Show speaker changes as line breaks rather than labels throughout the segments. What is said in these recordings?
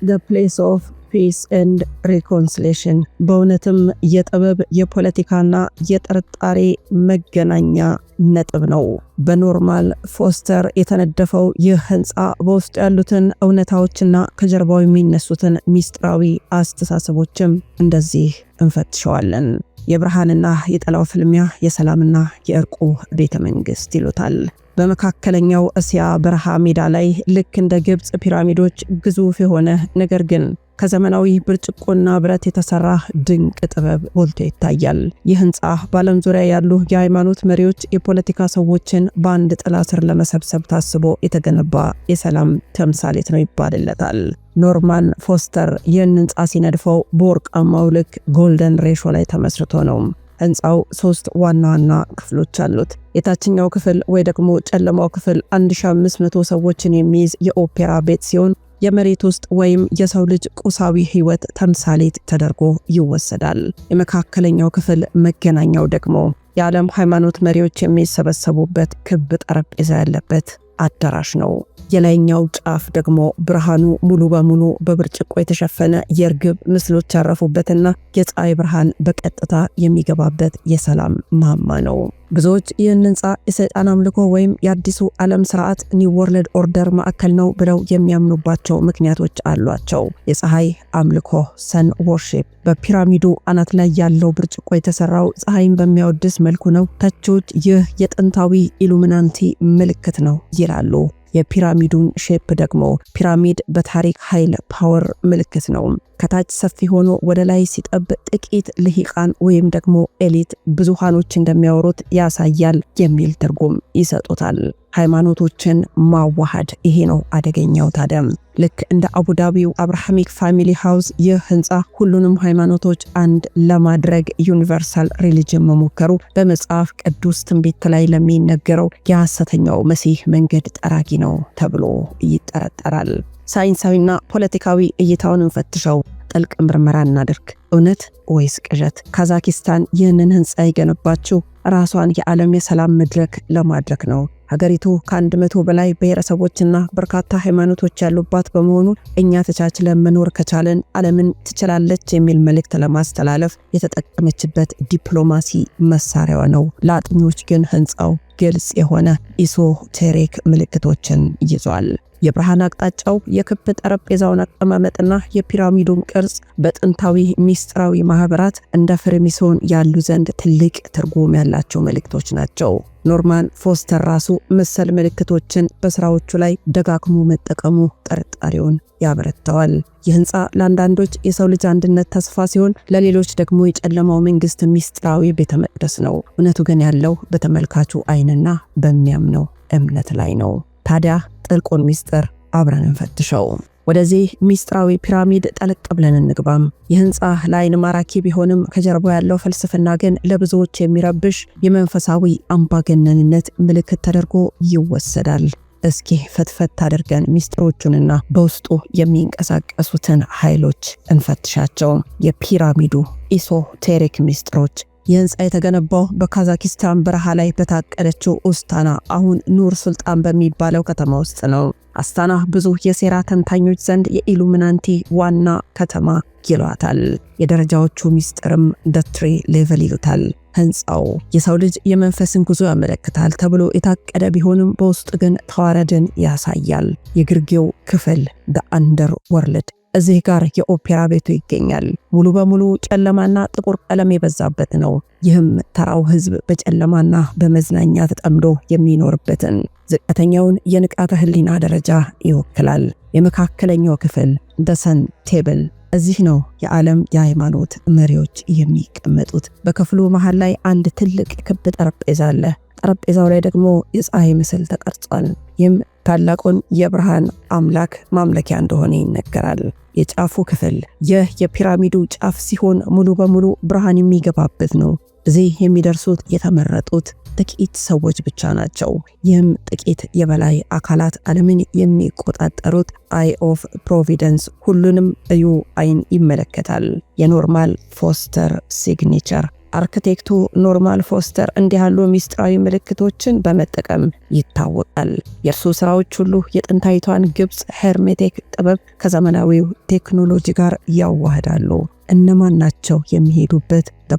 the place of ፒስ ኤንድ ሪኮንሲሌሽን በእውነትም የጥበብ የፖለቲካና የጥርጣሬ መገናኛ ነጥብ ነው። በኖርማን ፎስተር የተነደፈው ይህ ህንፃ በውስጡ ያሉትን እውነታዎችና ከጀርባው የሚነሱትን ሚስጥራዊ አስተሳሰቦችም እንደዚህ እንፈትሸዋለን። የብርሃንና የጠላው ፍልሚያ፣ የሰላምና የእርቁ ቤተ መንግስት ይሉታል። በመካከለኛው እስያ በረሃ ሜዳ ላይ ልክ እንደ ግብጽ ፒራሚዶች ግዙፍ የሆነ ነገር ግን ከዘመናዊ ብርጭቆና ብረት የተሰራ ድንቅ ጥበብ ጎልቶ ይታያል። ይህ ህንፃ በዓለም ዙሪያ ያሉ የሃይማኖት መሪዎች፣ የፖለቲካ ሰዎችን በአንድ ጥላ ስር ለመሰብሰብ ታስቦ የተገነባ የሰላም ተምሳሌት ነው ይባልለታል። ኖርማን ፎስተር ይህን ህንፃ ሲነድፈው በወርቃማው ልክ ጎልደን ሬሾ ላይ ተመስርቶ ነው። ህንፃው 3 ዋና ዋና ክፍሎች አሉት። የታችኛው ክፍል ወይ ደግሞ ጨለማው ክፍል 1500 ሰዎችን የሚይዝ የኦፔራ ቤት ሲሆን የመሬት ውስጥ ወይም የሰው ልጅ ቁሳዊ ህይወት ተምሳሌት ተደርጎ ይወሰዳል። የመካከለኛው ክፍል መገናኛው ደግሞ የዓለም ሃይማኖት መሪዎች የሚሰበሰቡበት ክብ ጠረጴዛ ያለበት አዳራሽ ነው። የላይኛው ጫፍ ደግሞ ብርሃኑ ሙሉ በሙሉ በብርጭቆ የተሸፈነ የርግብ ምስሎች ያረፉበትና የፀሐይ ብርሃን በቀጥታ የሚገባበት የሰላም ማማ ነው። ብዙዎች ይህን ህንፃ የሰይጣን አምልኮ ወይም የአዲሱ ዓለም ስርዓት ኒው ወርልድ ኦርደር ማዕከል ነው ብለው የሚያምኑባቸው ምክንያቶች አሏቸው። የፀሐይ አምልኮ ሰን ወርሺፕ፣ በፒራሚዱ አናት ላይ ያለው ብርጭቆ የተሰራው ፀሐይን በሚያወድስ መልኩ ነው። ተቾች ይህ የጥንታዊ ኢሉሚናንቲ ምልክት ነው ይላሉ። የፒራሚዱን ሼፕ ደግሞ ፒራሚድ በታሪክ ኃይል ፓወር ምልክት ነው። ከታች ሰፊ ሆኖ ወደ ላይ ሲጠብ ጥቂት ልሂቃን ወይም ደግሞ ኤሊት ብዙሃኖች እንደሚያወሩት ያሳያል የሚል ትርጉም ይሰጡታል። ሃይማኖቶችን ማዋሃድ፣ ይሄ ነው አደገኛው። ታዲያ ልክ እንደ አቡዳቢው አብርሃሚክ ፋሚሊ ሃውስ ይህ ህንፃ ሁሉንም ሃይማኖቶች አንድ ለማድረግ ዩኒቨርሳል ሪሊጅን መሞከሩ በመጽሐፍ ቅዱስ ትንቢት ላይ ለሚነገረው የሐሰተኛው መሲህ መንገድ ጠራጊ ነው ተብሎ ይጠረጠራል። ሳይንሳዊና ፖለቲካዊ እይታውን እንፈትሸው፣ ጥልቅ ምርመራ እናድርግ። እውነት ወይስ ቅዠት? ካዛኪስታን ይህንን ህንፃ የገነባችው ራሷን የዓለም የሰላም መድረክ ለማድረግ ነው። ሀገሪቱ ከ100 በላይ ብሔረሰቦችና በርካታ ሃይማኖቶች ያሉባት በመሆኑ እኛ ተቻችለን መኖር ከቻለን ዓለምን ትችላለች የሚል መልእክት ለማስተላለፍ የተጠቀመችበት ዲፕሎማሲ መሳሪያዋ ነው። ለአጥኞች ግን ህንፃው ግልጽ የሆነ ኢሶቴሪክ ምልክቶችን ይዟል። የብርሃን አቅጣጫው፣ የክብ ጠረጴዛውን አቀማመጥና የፒራሚዱን ቅርጽ በጥንታዊ ሚስጥራዊ ማህበራት እንደ ፍሬሚሶን ያሉ ዘንድ ትልቅ ትርጉም ያላቸው ምልክቶች ናቸው። ኖርማን ፎስተር ራሱ መሰል ምልክቶችን በስራዎቹ ላይ ደጋግሞ መጠቀሙ ጥርጣሬውን ያበረታዋል። ይህ ህንፃ ለአንዳንዶች የሰው ልጅ አንድነት ተስፋ ሲሆን፣ ለሌሎች ደግሞ የጨለማው መንግስት ሚስጥራዊ ቤተ መቅደስ ነው። እውነቱ ግን ያለው በተመልካቹ አይንና በሚያምነው እምነት ላይ ነው። ታዲያ ጥልቁን ሚስጥር አብረን እንፈትሸው። ወደዚህ ሚስጥራዊ ፒራሚድ ጠለቅ ብለን እንግባም። የህንፃ ለዓይን ማራኪ ቢሆንም ከጀርባው ያለው ፍልስፍና ግን ለብዙዎች የሚረብሽ የመንፈሳዊ አምባገነንነት ምልክት ተደርጎ ይወሰዳል። እስኪ ፈትፈት አድርገን ሚስጥሮቹንና በውስጡ የሚንቀሳቀሱትን ኃይሎች እንፈትሻቸው። የፒራሚዱ ኢሶቴሪክ ሚስጥሮች። የህንፃ የተገነባው በካዛኪስታን በረሃ ላይ በታቀደችው ኡስታና አሁን ኑር ሱልጣን በሚባለው ከተማ ውስጥ ነው። አስታና ብዙ የሴራ ተንታኞች ዘንድ የኢሉሚናንቲ ዋና ከተማ ይሏታል። የደረጃዎቹ ሚስጥርም ትሪ ሌቨል ይሉታል። ህንፃው የሰው ልጅ የመንፈስን ጉዞ ያመለክታል ተብሎ የታቀደ ቢሆንም በውስጥ ግን ተዋረድን ያሳያል። የግርጌው ክፍል አንደር ወርልድ እዚህ ጋር የኦፔራ ቤቱ ይገኛል። ሙሉ በሙሉ ጨለማና ጥቁር ቀለም የበዛበት ነው። ይህም ተራው ህዝብ በጨለማና በመዝናኛ ተጠምዶ የሚኖርበትን ዝቅተኛውን የንቃተ ህሊና ደረጃ ይወክላል። የመካከለኛው ክፍል ሰን ቴብል፣ እዚህ ነው የዓለም የሃይማኖት መሪዎች የሚቀመጡት። በክፍሉ መሃል ላይ አንድ ትልቅ ክብ ጠረጴዛ አለ። ጠረጴዛው ላይ ደግሞ የፀሐይ ምስል ተቀርጿል። ይህም ታላቁን የብርሃን አምላክ ማምለኪያ እንደሆነ ይነገራል። የጫፉ ክፍል ይህ የፒራሚዱ ጫፍ ሲሆን ሙሉ በሙሉ ብርሃን የሚገባበት ነው። እዚህ የሚደርሱት የተመረጡት ጥቂት ሰዎች ብቻ ናቸው። ይህም ጥቂት የበላይ አካላት ዓለምን የሚቆጣጠሩት አይ ኦፍ ፕሮቪደንስ ሁሉንም እዩ አይን ይመለከታል። የኖርማን ፎስተር ሲግኔቸር አርክቴክቱ ኖርማን ፎስተር እንዲህ ያሉ ሚስጥራዊ ምልክቶችን በመጠቀም ይታወቃል። የእርሱ ስራዎች ሁሉ የጥንታዊቷን ግብፅ ሄርሜቲክ ጥበብ ከዘመናዊው ቴክኖሎጂ ጋር ያዋህዳሉ። እነማን ናቸው የሚሄዱበት the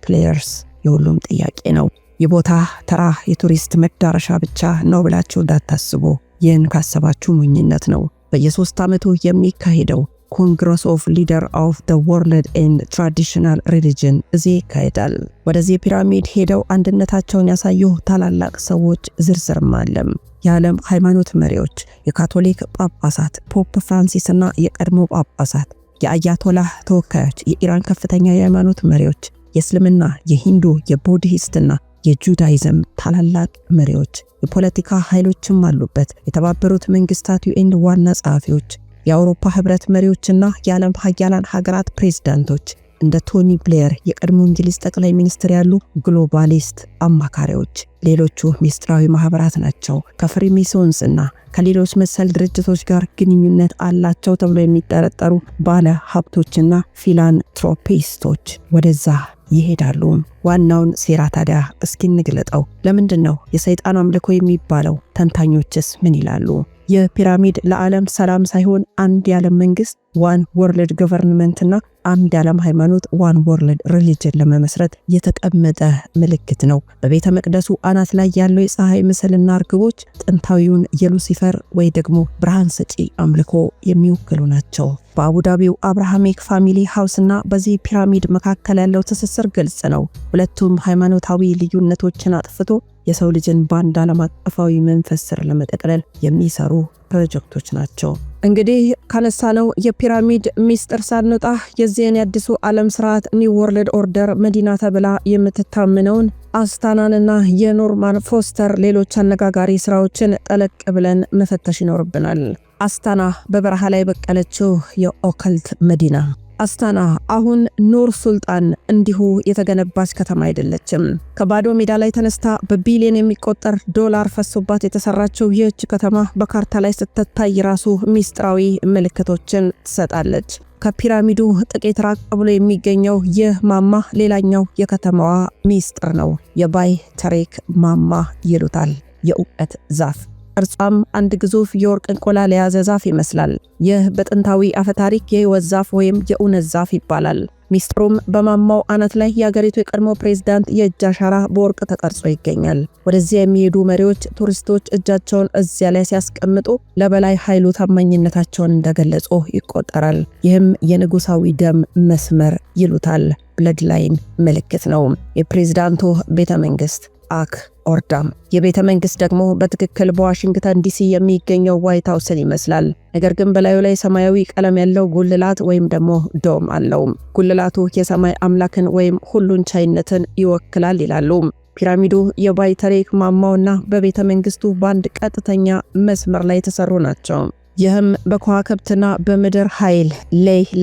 ፕሌየርስ የሁሉም ጥያቄ ነው። የቦታ ተራ የቱሪስት መዳረሻ ብቻ ነው ብላችሁ እንዳታስቡ። ይህን ካሰባችሁ ሞኝነት ነው። በየ3 ዓመቱ የሚካሄደው ኮንግረስ ኦፍ ሊደር ኦፍ ዘ ወርልድ ኤንድ ትራዲሽናል ሪሊጅን እዚህ ይካሄዳል። ወደዚህ ፒራሚድ ሄደው አንድነታቸውን ያሳዩ ታላላቅ ሰዎች ዝርዝርም አለም። የዓለም ሃይማኖት መሪዎች፣ የካቶሊክ ጳጳሳት፣ ፖፕ ፍራንሲስ እና የቀድሞ ጳጳሳት፣ የአያቶላህ ተወካዮች፣ የኢራን ከፍተኛ የሃይማኖት መሪዎች፣ የእስልምና፣ የሂንዱ፣ የቡድሂስትና የጁዳይዝም ታላላቅ መሪዎች፣ የፖለቲካ ኃይሎችም አሉበት። የተባበሩት መንግስታት ዩኤን ዋና ጸሐፊዎች፣ የአውሮፓ ህብረት መሪዎችና የዓለም ሀያላን ሀገራት ፕሬዝዳንቶች እንደ ቶኒ ብሌር የቀድሞ እንግሊዝ ጠቅላይ ሚኒስትር ያሉ ግሎባሊስት አማካሪዎች ሌሎቹ ሚስጥራዊ ማህበራት ናቸው። ከፍሪሜሶንስ እና ከሌሎች መሰል ድርጅቶች ጋር ግንኙነት አላቸው ተብሎ የሚጠረጠሩ ባለ ሀብቶችና ፊላንትሮፒስቶች ወደዛ ይሄዳሉ። ዋናውን ሴራ ታዲያ እስኪ እንግለጠው። ለምንድን ነው የሰይጣን አምልኮ የሚባለው? ተንታኞችስ ምን ይላሉ? የፒራሚድ ለዓለም ሰላም ሳይሆን አንድ የዓለም መንግስት ዋን ወርልድ ገቨርንመንትና አንድ የዓለም ሃይማኖት ዋን ወርልድ ሪሊጅን ለመመስረት የተቀመጠ ምልክት ነው። በቤተ መቅደሱ አናት ላይ ያለው የፀሐይ ምስልና እርግቦች ጥንታዊውን የሉሲፈር ወይ ደግሞ ብርሃን ሰጪ አምልኮ የሚወክሉ ናቸው። በአቡዳቢው አብርሃሚክ ፋሚሊ ሃውስና በዚህ ፒራሚድ መካከል ያለው ትስስር ግልጽ ነው። ሁለቱም ሃይማኖታዊ ልዩነቶችን አጥፍቶ የሰው ልጅን በአንድ ዓለም አቀፋዊ መንፈስ ስር ለመጠቅለል የሚሰሩ ፕሮጀክቶች ናቸው። እንግዲህ ካነሳነው የፒራሚድ ሚስጥር ሳንወጣ የዚህን የአዲሱ ዓለም ስርዓት ኒው ወርልድ ኦርደር መዲና ተብላ የምትታምነውን አስታናንና የኖርማን ፎስተር ሌሎች አነጋጋሪ ስራዎችን ጠለቅ ብለን መፈተሽ ይኖርብናል። አስታና በበረሃ ላይ በቀለችው የኦከልት መዲና። አስታና አሁን ኑር ሱልጣን እንዲሁ የተገነባች ከተማ አይደለችም። ከባዶ ሜዳ ላይ ተነስታ በቢሊዮን የሚቆጠር ዶላር ፈሶባት የተሰራችው ይህች ከተማ በካርታ ላይ ስትታይ ራሱ ሚስጥራዊ ምልክቶችን ትሰጣለች። ከፒራሚዱ ጥቂት ራቅ ብሎ የሚገኘው ይህ ማማ ሌላኛው የከተማዋ ሚስጥር ነው። የባይ ተሬክ ማማ ይሉታል። የእውቀት ዛፍ ቅርጿም አንድ ግዙፍ የወርቅ እንቁላል የያዘ ዛፍ ይመስላል። ይህ በጥንታዊ አፈታሪክ የህይወት ዛፍ ወይም የእውነት ዛፍ ይባላል። ሚስጥሩም በማማው አናት ላይ የአገሪቱ የቀድሞ ፕሬዝዳንት የእጅ አሻራ በወርቅ ተቀርጾ ይገኛል። ወደዚያ የሚሄዱ መሪዎች፣ ቱሪስቶች እጃቸውን እዚያ ላይ ሲያስቀምጡ ለበላይ ኃይሉ ታማኝነታቸውን እንደገለጹ ይቆጠራል። ይህም የንጉሳዊ ደም መስመር ይሉታል። ብለድ ላይን ምልክት ነው። የፕሬዝዳንቱ ቤተ መንግስት አክ ኦርዳም የቤተ መንግስት ደግሞ በትክክል በዋሽንግተን ዲሲ የሚገኘው ዋይት ሃውስን ይመስላል። ነገር ግን በላዩ ላይ ሰማያዊ ቀለም ያለው ጉልላት ወይም ደግሞ ዶም አለው። ጉልላቱ የሰማይ አምላክን ወይም ሁሉን ቻይነትን ይወክላል ይላሉ። ፒራሚዱ የባይ ተሬክ ማማውና በቤተ መንግስቱ በአንድ ቀጥተኛ መስመር ላይ የተሰሩ ናቸው። ይህም በከዋክብትና በምድር ኃይል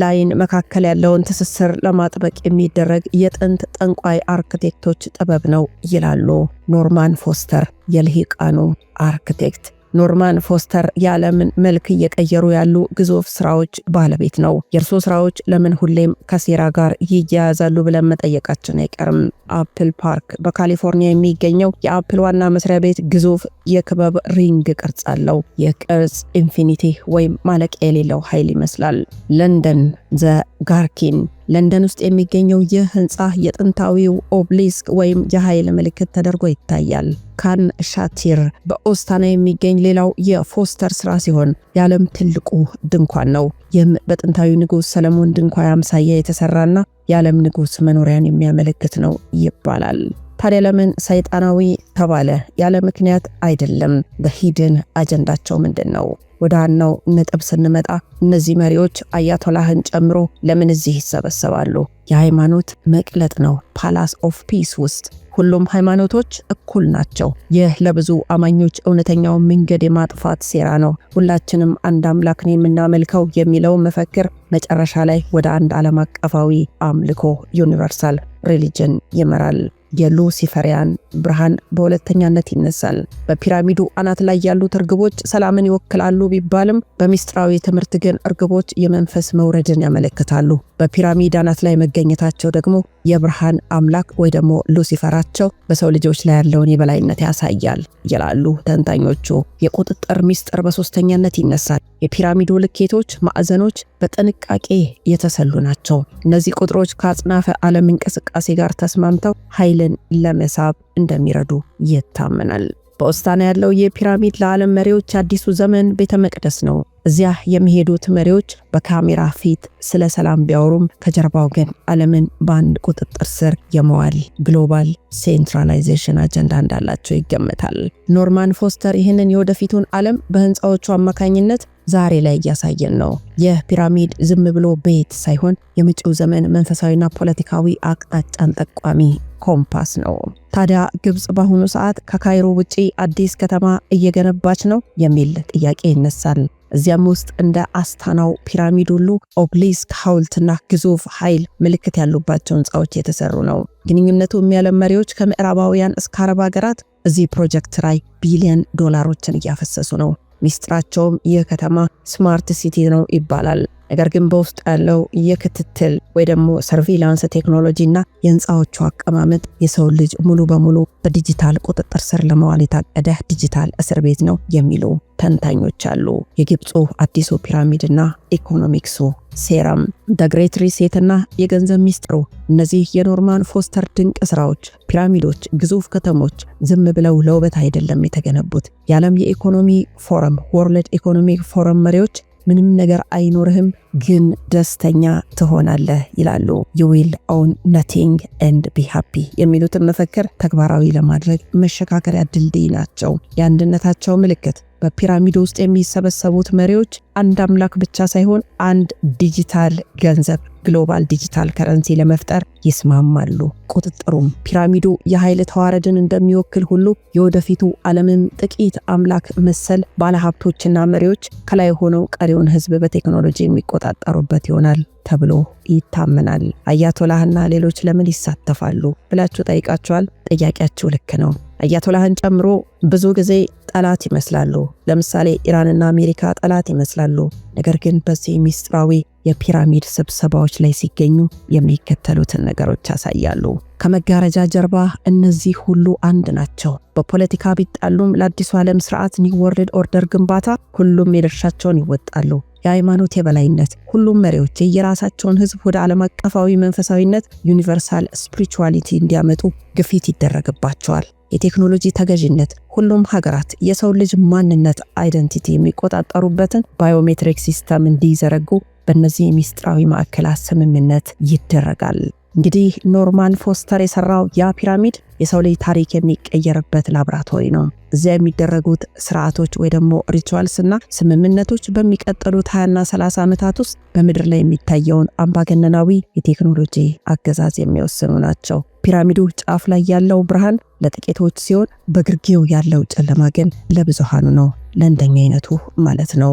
ላይን መካከል ያለውን ትስስር ለማጥበቅ የሚደረግ የጥንት ጠንቋይ አርክቴክቶች ጥበብ ነው ይላሉ ኖርማን ፎስተር የልሂቃኑ አርክቴክት። ኖርማን ፎስተር የዓለምን መልክ እየቀየሩ ያሉ ግዙፍ ስራዎች ባለቤት ነው። የእርሱ ስራዎች ለምን ሁሌም ከሴራ ጋር ይያያዛሉ ብለን መጠየቃችን አይቀርም። አፕል ፓርክ በካሊፎርኒያ የሚገኘው የአፕል ዋና መስሪያ ቤት ግዙፍ የክበብ ሪንግ ቅርጽ አለው። የቅርጽ ኢንፊኒቲ ወይም ማለቂያ የሌለው ኃይል ይመስላል። ለንደን ዘ ጋርኪን ለንደን ውስጥ የሚገኘው ይህ ህንፃ የጥንታዊው ኦብሊስክ ወይም የኃይል ምልክት ተደርጎ ይታያል። ካን ሻቲር በኦስታና የሚገኝ ሌላው የፎስተር ስራ ሲሆን የዓለም ትልቁ ድንኳን ነው። ይህም በጥንታዊ ንጉስ ሰለሞን ድንኳን አምሳያ የተሰራና የዓለም ንጉስ መኖሪያን የሚያመለክት ነው ይባላል። ታዲያ ለምን ሰይጣናዊ ተባለ? ያለ ምክንያት አይደለም። በሂድን አጀንዳቸው ምንድን ነው? ወደ ዋናው ነጥብ ስንመጣ እነዚህ መሪዎች አያቶላህን ጨምሮ ለምን እዚህ ይሰበሰባሉ? የሃይማኖት መቅለጥ ነው። ፓላስ ኦፍ ፒስ ውስጥ ሁሉም ሃይማኖቶች እኩል ናቸው። ይህ ለብዙ አማኞች እውነተኛው መንገድ የማጥፋት ሴራ ነው። ሁላችንም አንድ አምላክን የምናመልከው የሚለው መፈክር መጨረሻ ላይ ወደ አንድ ዓለም አቀፋዊ አምልኮ ዩኒቨርሳል ሪሊጅን ይመራል። የሉሲፈሪያን ብርሃን በሁለተኛነት ይነሳል። በፒራሚዱ አናት ላይ ያሉት እርግቦች ሰላምን ይወክላሉ ቢባልም በሚስጥራዊ ትምህርት ግን እርግቦች የመንፈስ መውረድን ያመለክታሉ። በፒራሚድ አናት ላይ መገኘታቸው ደግሞ የብርሃን አምላክ ወይ ደግሞ ሉሲፈራቸው በሰው ልጆች ላይ ያለውን የበላይነት ያሳያል ይላሉ ተንታኞቹ። የቁጥጥር ሚስጥር በሶስተኛነት ይነሳል። የፒራሚዱ ልኬቶች ማዕዘኖች በጥንቃቄ የተሰሉ ናቸው። እነዚህ ቁጥሮች ከአጽናፈ ዓለም እንቅስቃሴ ጋር ተስማምተው ኃይልን ለመሳብ እንደሚረዱ ይታመናል። በኦስታና ያለው የፒራሚድ ለዓለም መሪዎች አዲሱ ዘመን ቤተ መቅደስ ነው። እዚያ የሚሄዱት መሪዎች በካሜራ ፊት ስለ ሰላም ቢያወሩም ከጀርባው ግን ዓለምን በአንድ ቁጥጥር ስር የመዋል ግሎባል ሴንትራላይዜሽን አጀንዳ እንዳላቸው ይገመታል። ኖርማን ፎስተር ይህንን የወደፊቱን ዓለም በህንፃዎቹ አማካኝነት ዛሬ ላይ እያሳየን ነው። የፒራሚድ ዝም ብሎ ቤት ሳይሆን የመጪው ዘመን መንፈሳዊና ፖለቲካዊ አቅጣጫን ጠቋሚ ኮምፓስ ነው። ታዲያ ግብጽ በአሁኑ ሰዓት ከካይሮ ውጪ አዲስ ከተማ እየገነባች ነው የሚል ጥያቄ ይነሳል። እዚያም ውስጥ እንደ አስታናው ፒራሚድ ሁሉ ኦብሊስክ ሐውልትና ግዙፍ ኃይል ምልክት ያሉባቸው ህንፃዎች የተሰሩ ነው። ግንኙነቱ የሚያለም መሪዎች ከምዕራባውያን እስከ አረብ ሀገራት እዚህ ፕሮጀክት ላይ ቢሊዮን ዶላሮችን እያፈሰሱ ነው። ሚስጥራቸውም ይህ ከተማ ስማርት ሲቲ ነው ይባላል። ነገር ግን በውስጥ ያለው የክትትል ወይ ደግሞ ሰርቪላንስ ቴክኖሎጂና የህንፃዎቹ አቀማመጥ የሰው ልጅ ሙሉ በሙሉ በዲጂታል ቁጥጥር ስር ለማዋል የታቀደ ዲጂታል እስር ቤት ነው የሚሉ ተንታኞች አሉ። የግብፁ አዲሱ ፒራሚድና ኢኮኖሚክሱ ሴራም፣ ዘ ግሬት ሪሴትና የገንዘብ ሚስጥሩ፣ እነዚህ የኖርማን ፎስተር ድንቅ ስራዎች ፒራሚዶች፣ ግዙፍ ከተሞች ዝም ብለው ለውበት አይደለም የተገነቡት። የዓለም የኢኮኖሚ ፎረም ወርልድ ኢኮኖሚክ ፎረም መሪዎች ምንም ነገር አይኖርህም ግን ደስተኛ ትሆናለህ ይላሉ። you will own nothing and be happy የሚሉትን መፈክር ተግባራዊ ለማድረግ መሸጋገሪያ ድልድይ ናቸው። የአንድነታቸው ምልክት በፒራሚድ ውስጥ የሚሰበሰቡት መሪዎች አንድ አምላክ ብቻ ሳይሆን አንድ ዲጂታል ገንዘብ ግሎባል ዲጂታል ከረንሲ ለመፍጠር ይስማማሉ። ቁጥጥሩም ፒራሚዱ የኃይል ተዋረድን እንደሚወክል ሁሉ የወደፊቱ ዓለምን ጥቂት አምላክ መሰል ባለሀብቶችና መሪዎች ከላይ ሆነው ቀሪውን ህዝብ በቴክኖሎጂ የሚቆጣጠሩበት ይሆናል ተብሎ ይታመናል። አያቶላህና ሌሎች ለምን ይሳተፋሉ ብላችሁ ጠይቃችኋል? ጥያቄያችሁ ልክ ነው። አያቶላህን ጨምሮ ብዙ ጊዜ ጠላት ይመስላሉ። ለምሳሌ ኢራንና አሜሪካ ጠላት ይመስላሉ። ነገር ግን በዚህ ሚስጥራዊ የፒራሚድ ስብሰባዎች ላይ ሲገኙ የሚከተሉትን ነገሮች ያሳያሉ። ከመጋረጃ ጀርባ እነዚህ ሁሉ አንድ ናቸው። በፖለቲካ ቢጣሉም ለአዲሱ ዓለም ስርዓት ኒው ወርልድ ኦርደር ግንባታ ሁሉም የድርሻቸውን ይወጣሉ። የሃይማኖት የበላይነት፣ ሁሉም መሪዎች የራሳቸውን ህዝብ ወደ ዓለም አቀፋዊ መንፈሳዊነት ዩኒቨርሳል ስፒሪቹዋሊቲ እንዲያመጡ ግፊት ይደረግባቸዋል። የቴክኖሎጂ ተገዥነት፣ ሁሉም ሀገራት የሰው ልጅ ማንነት አይደንቲቲ የሚቆጣጠሩበትን ባዮሜትሪክ ሲስተም እንዲዘረጉ በእነዚህ ሚስጥራዊ ማዕከላት ስምምነት ይደረጋል። እንግዲህ ኖርማን ፎስተር የሰራው ያ ፒራሚድ የሰው ልጅ ታሪክ የሚቀየርበት ላብራቶሪ ነው። እዚያ የሚደረጉት ስርዓቶች ወይ ደግሞ ሪቹዋልስና ስምምነቶች በሚቀጥሉት 20ና 30 ዓመታት ውስጥ በምድር ላይ የሚታየውን አምባገነናዊ የቴክኖሎጂ አገዛዝ የሚወስኑ ናቸው። ፒራሚዱ ጫፍ ላይ ያለው ብርሃን ለጥቂቶች ሲሆን በግርጌው ያለው ጨለማ ግን ለብዙሃኑ ነው፣ ለእንደኛ አይነቱ ማለት ነው።